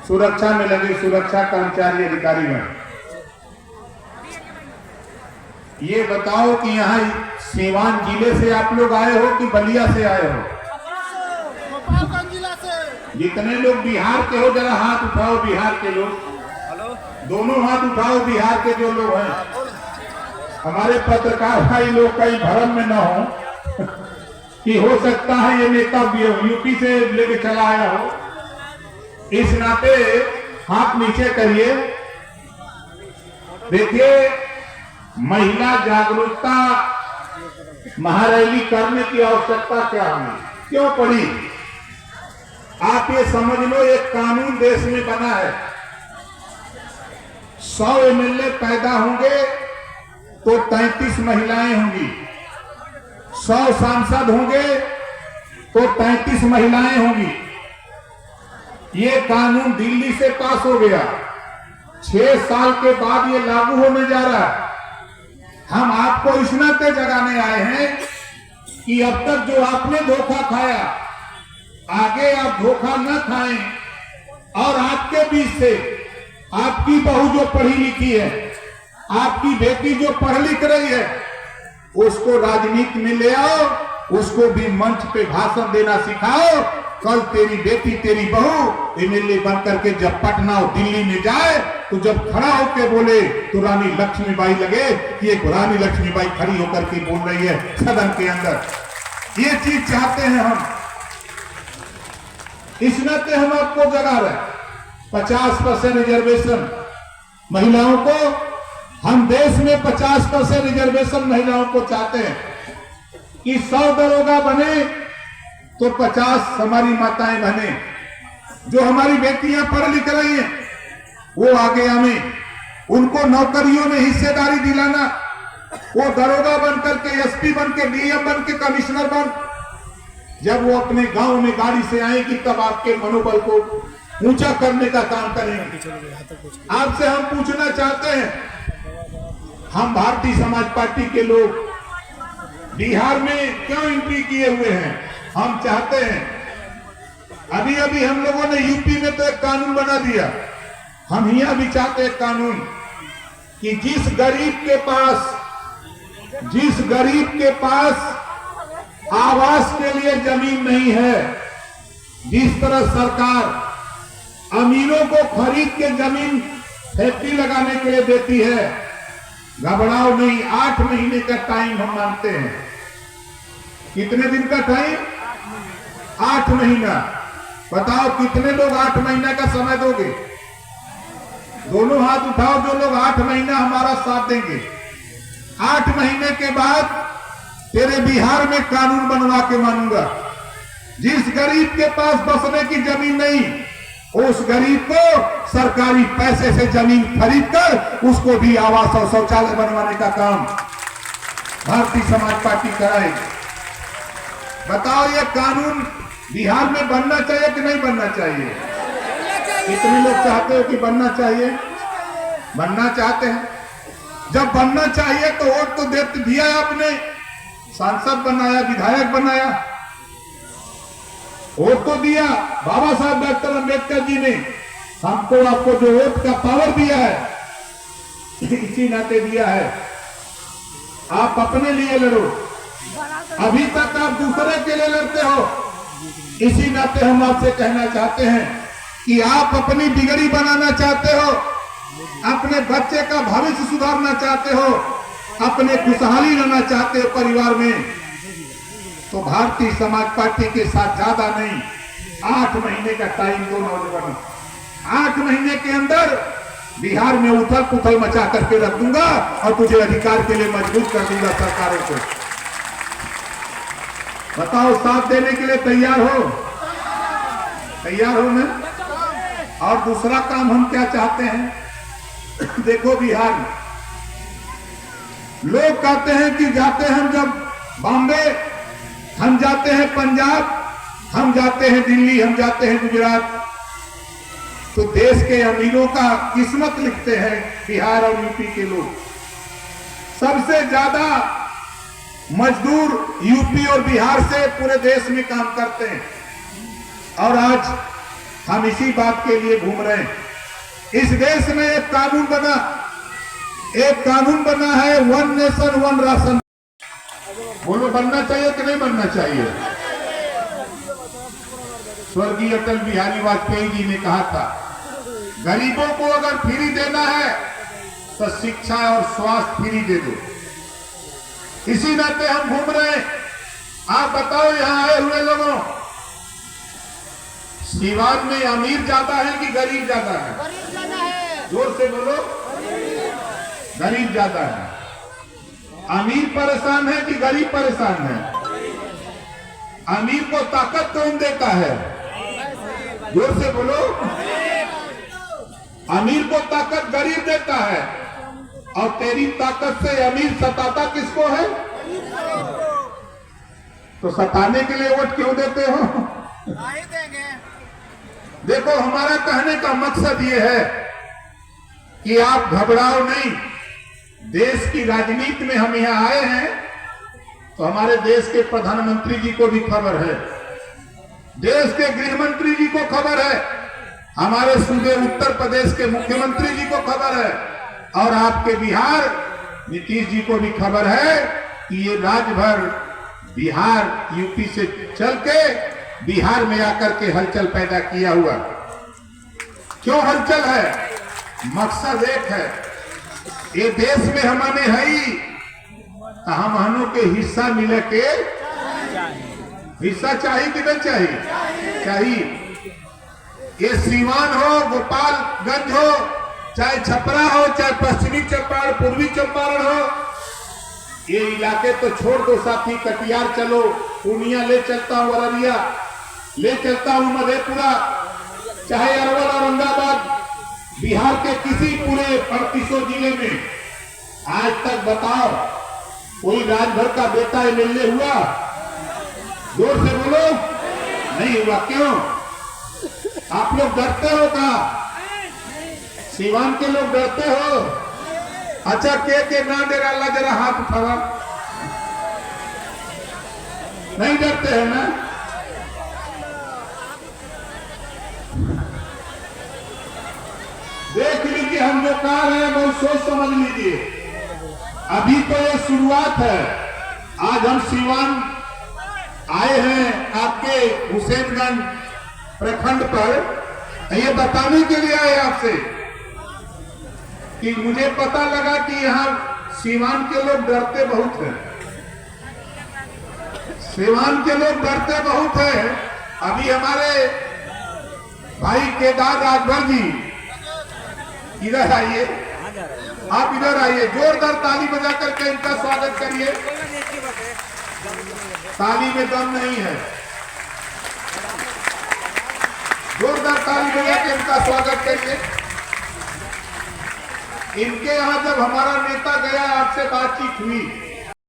सुरक्षा में लगे सुरक्षा कर्मचारी अधिकारीगण, ये बताओ कि यहाँ सीवान जिले से आप लोग आए हो कि बलिया से आए हो? गोपालगंज जिला से। जितने लोग बिहार के हो जरा हाथ उठाओ। बिहार के लोग, दोनों हाथ उठाओ। बिहार के जो लोग हैं, हमारे पत्रकार भाई लोग कई भ्रम में न हो कि हो सकता है ये नेता यूपी से लेके चला आया हो। इस नाते हाथ नीचे करिए। देखिए, महिला जागरूकता महारैली करने की आवश्यकता क्या हुई, क्यों पड़ी? आप ये समझ लो, एक कानून देश में बना है, 100 एमएलए पैदा होंगे तो 33 महिलाएं होंगी, 100 सांसद होंगे तो 33 महिलाएं होंगी। ये कानून दिल्ली से पास हो गया, 6 साल के बाद ये लागू होने जा रहा है। हम आपको इस नाते जगाने आए हैं कि अब तक जो आपने धोखा खाया, आगे आप धोखा न खाएं। और आपके बीच से आपकी बहू जो पढ़ी लिखी है, आपकी बेटी जो पढ़ लिख रही है, उसको राजनीति में ले आओ, उसको भी मंच पे भाषण देना सिखाओ। कल तेरी बेटी, तेरी बहू एमएलए बन करके जब पटना और दिल्ली में जाए तो जब खड़ा होकर बोले तो रानी लक्ष्मीबाई लगे कि एक रानी लक्ष्मीबाई खड़ी होकर के बोल रही है सदन के अंदर। ये चीज चाहते हैं हम, इस नाते हम आपको जगा रहे हैं। 50% रिजर्वेशन महिलाओं को, हम देश में 50% रिजर्वेशन महिलाओं को चाहते हैं कि 100 दरोगा बने तो 50 हमारी माताएं बने। जो हमारी बेटियां पढ़ लिख रही हैं वो आगे हमें उनको नौकरियों में हिस्सेदारी दिलाना, वो दरोगा बन करके, एसपी बन के, डीएम बन के, कमिश्नर बन, जब वो अपने गांव में गाड़ी से आएगी तब आपके मनोबल को ऊंचा करने का काम करेंगे। आपसे हम पूछना चाहते हैं, हम भारतीय समाज पार्टी के लोग बिहार में क्यों एंट्री किए हुए हैं? हम चाहते हैं, अभी अभी हम लोगों ने यूपी में तो एक कानून बना दिया, हम यहाँ भी चाहते हैं कानून कि जिस गरीब के पास आवास के लिए जमीन नहीं है, जिस तरह सरकार अमीरों को खरीद के जमीन फैक्ट्री लगाने के लिए देती है, घबराओ नहीं, 8 महीने का टाइम हम मांगते हैं। कितने दिन का टाइम? 8 महीना। बताओ कितने लोग 8 महीना का समय दोगे? दोनों हाथ उठाओ जो लोग 8 महीना हमारा साथ देंगे। 8 महीने के बाद तेरे बिहार में कानून बनवा के मानूंगा। जिस गरीब के पास बसने की जमीन नहीं, उस गरीब को सरकारी पैसे से जमीन खरीद कर उसको भी आवास और शौचालय बनवाने का काम भारतीय समाज पार्टी कराएगी। बताओ ये कानून बिहार में बनना चाहिए कि नहीं बनना चाहिए? कितने लोग चाहते हो कि बनना चाहिए? बनना चाहते हैं। जब बनना चाहिए तो वोट तो दिया आपने, सांसद बनाया, विधायक बनाया, वोट तो दिया। बाबा साहब डॉक्टर अंबेडकर जी ने हमको, आपको जो वोट का पावर दिया है, इसी नाते दिया है। आप अपने लिए लड़ो, अभी तक आप दूसरे के लिए लड़ते हो। इसी नाते हम आपसे कहना चाहते हैं कि आप अपनी बिगड़ी बनाना चाहते हो, अपने बच्चे का भविष्य सुधारना चाहते हो, अपने खुशहाली लाना चाहते हो परिवार में, तो भारतीय समाज पार्टी के साथ ज्यादा नहीं, 8 महीने का टाइम दो नौजवानों। 8 महीने के अंदर बिहार में उथल पुथल मचा करके रख दूंगा और तुझे अधिकार के लिए मजबूत कर दूंगा सरकारों को। बताओ, साथ देने के लिए तैयार हो? तैयार हो ना? और दूसरा काम हम क्या चाहते हैं? देखो, बिहार में लोग कहते हैं कि जाते हैं हम जब बॉम्बे, हम जाते हैं पंजाब, हम जाते हैं दिल्ली, हम जाते हैं गुजरात, तो देश के अमीरों का किस्मत लिखते हैं बिहार और यूपी के लोग। सबसे ज्यादा मजदूर यूपी और बिहार से पूरे देश में काम करते हैं। और आज हम इसी बात के लिए घूम रहे हैं। इस देश में एक कानून बना है, वन नेशन वन राशन। बोलो, बनना चाहिए कि नहीं बनना चाहिए? स्वर्गीय अटल बिहारी वाजपेयी जी ने कहा था, गरीबों को अगर फ्री देना है तो शिक्षा और स्वास्थ्य फ्री दे दो। इसी नाते हम घूम रहे हैं। आप बताओ, यहां आए हुए लोगों, सीवान में अमीर ज्यादा है कि गरीब ज्यादा है? गरीब ज्यादा है। जोर से बोलो, गरीब ज्यादा है। अमीर परेशान है कि गरीब परेशान है? अमीर को ताकत कौन देता है? जोर से बोलो। अमीर को ताकत गरीब देता है, और तेरी ताकत से अमीर सताता किसको है? तो सताने के लिए वोट क्यों देते हो? नहीं देंगे। देखो, हमारा कहने का मकसद ये है कि आप घबराओ नहीं। देश की राजनीति में हम यहां आए हैं तो हमारे देश के प्रधानमंत्री जी को भी खबर है, देश के गृह मंत्री जी को खबर है, हमारे सूबे उत्तर प्रदेश के मुख्यमंत्री जी को खबर है, और आपके बिहार नीतीश जी को भी खबर है कि ये राजभर बिहार यूपी से चल के बिहार में आकर के हलचल पैदा किया हुआ। क्यों हलचल है? मकसद एक है, ये देश में हमारे है ही, तो हम हनों के हिस्सा मिले के हिस्सा चाहिए कि नहीं चाहिए? चाहिए। ये सीवान हो, गोपालगंज हो, चाहे छपरा हो, चाहे पश्चिमी चंपारण, पूर्वी चंपारण हो, ये इलाके तो छोड़ दो साथी। कटिहार चलो, पूर्णिया ले चलता हूं, अररिया ले चलता हूं, मधेपुरा, चाहे अरवल, औरंगाबाद, बिहार के किसी पूरे 38 जिले में आज तक बताओ कोई राजभर का बेटा एमएलए हुआ? जोर से बोलो, नहीं हुआ। क्यों? आप लोग डरते हो क्या? सीवान के लोग डरते हो? अच्छा, के ना डरा ला, जरा हाथ उठावा। नहीं डरते हैं ना? देख लीजिए, हम जो कह रहे हैं बहुत सोच समझ लीजिए। अभी तो ये शुरुआत है। आज हम सीवान आए हैं आपके हुसैनगंज प्रखंड पर, ये बताने के लिए आए आपसे कि मुझे पता लगा कि यहाँ सीवान के लोग डरते बहुत हैं। सीवान के लोग डरते बहुत हैं। अभी हमारे भाई केदार राजभर जी इधर आइए, आप इधर आइए, जोरदार ताली बजा करके इनका स्वागत करिए। ताली में दम नहीं है, जोरदार ताली बजा के इनका स्वागत करिए। इनके यहाँ जब हमारा नेता गया, आपसे बातचीत हुई,